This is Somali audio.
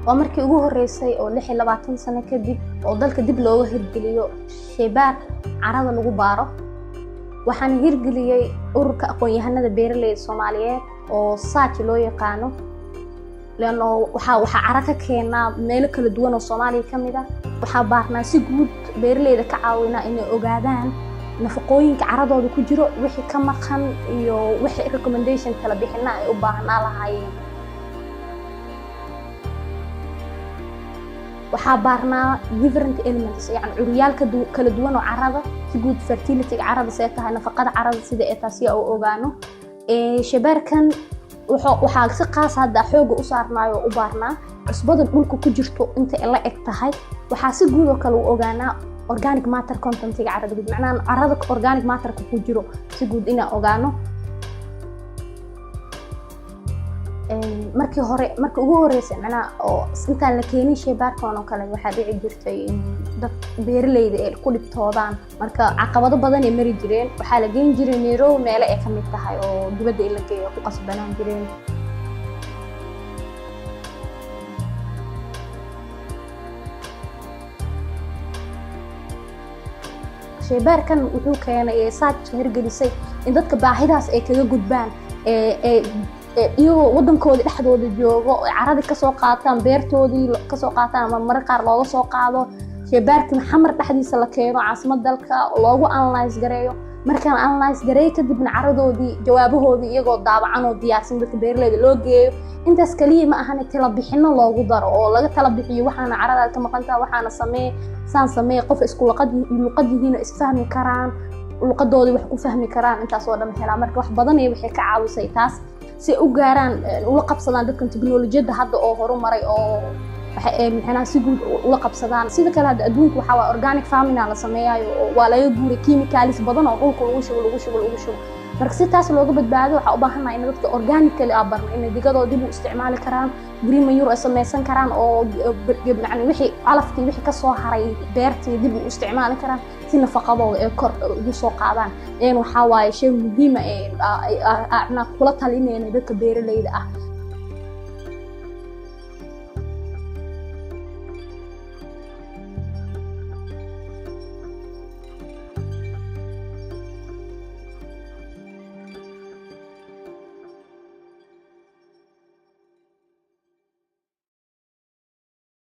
ومركي ugu horeysay oo 26 sano kadib oo dalka dib looga hirgeliyo shaybaar carada lagu baaro waxaan hirgeliyay ururka aqoon-yahanada beeralayda Soomaaliyeed oo SACH loo yaqaano leano waxa caraka keenaa meel kala duwan oo Soomaaliya kamid ah waxa baarnaa si guud beeralayda ka caawinaa inay ogaadaan nafaqooyinka caradooda ku jiro wixii ka maqan iyo wixii recommendation kala bixinaa ay u baahnaa lahaayeen waxa baarnaa different elements yani curyaalka kala duwan oo carada si guud fertility carada say tahay nafaqada carada sida ay taasi oo ogaano shabaarkan waxa si qaas hadda xoog u saarnaayo u baarnaa cusbada dhulka ku jirto inta la eg tahay waxa si guud oo kale u ogaanaa organic matter content carada macnaheedu carada organic matter ku jiro si guud ina ogaano markii ugu horeysay macnaha oo intaan la keenin shaybaarkan oo kale waxa dhici jirtay in dad beeralayda ay ku dhibtoodaan marka caqabado badan ay mari jireen waxa la geyn jiray Nairobi meel ay kamid tahay oo dibadda la geeyo ku qasbanaan jireen shaybaarkan wuxuu keenay SACH hirgelisay in dadka baahidaas ay kaga gudbaan iyo wadankooda dhexdooda joogo oo carada ka soo qaataan beertoodii ka soo qaataan ama mar qaar looga soo qaado shaybaarkan xamar dhexdiisa la keeno caasimad dalka loogu analyze gareeyo markaan analyze gareeyo kadibna caradoodii jawaabahoodii iyagoo daabacan oo diyaarsan dadka beeralayda loo geeyo intaas kaliya ma ahan tala bixino loogu daro oo laga tala bixiyo waxaana carada ka maqanta waxaana sameey qof isku luqadiina isfahmi karaan luqadoodii wax ku fahmi karaan intaas oo dhan helaa marka wax badan ay waxay ka caawisay taas si u gaaraan ula qabsadaan dadkan tiknoolajiyada hadda oo horumaray oo waxay si guud ula qabsadaan sida kale hadda adduunku waxa waa organic farming la sameeyayo waa laga guuray chemicals badan oo dhulka lagu shubo marka si taas looga badbaado waxa u baahanahay in dadka organically abarna in digadoo dib u isticmaali karaan green manure ay sameeysan karaan oo macna wixii calaftii wixii ka soo haray beertii dib u isticmaali karaan si nafaqadooda ay kor ugu soo qaadaan waxa waaye shay muhiim ah ee kula talinayna dadka beeralayda ah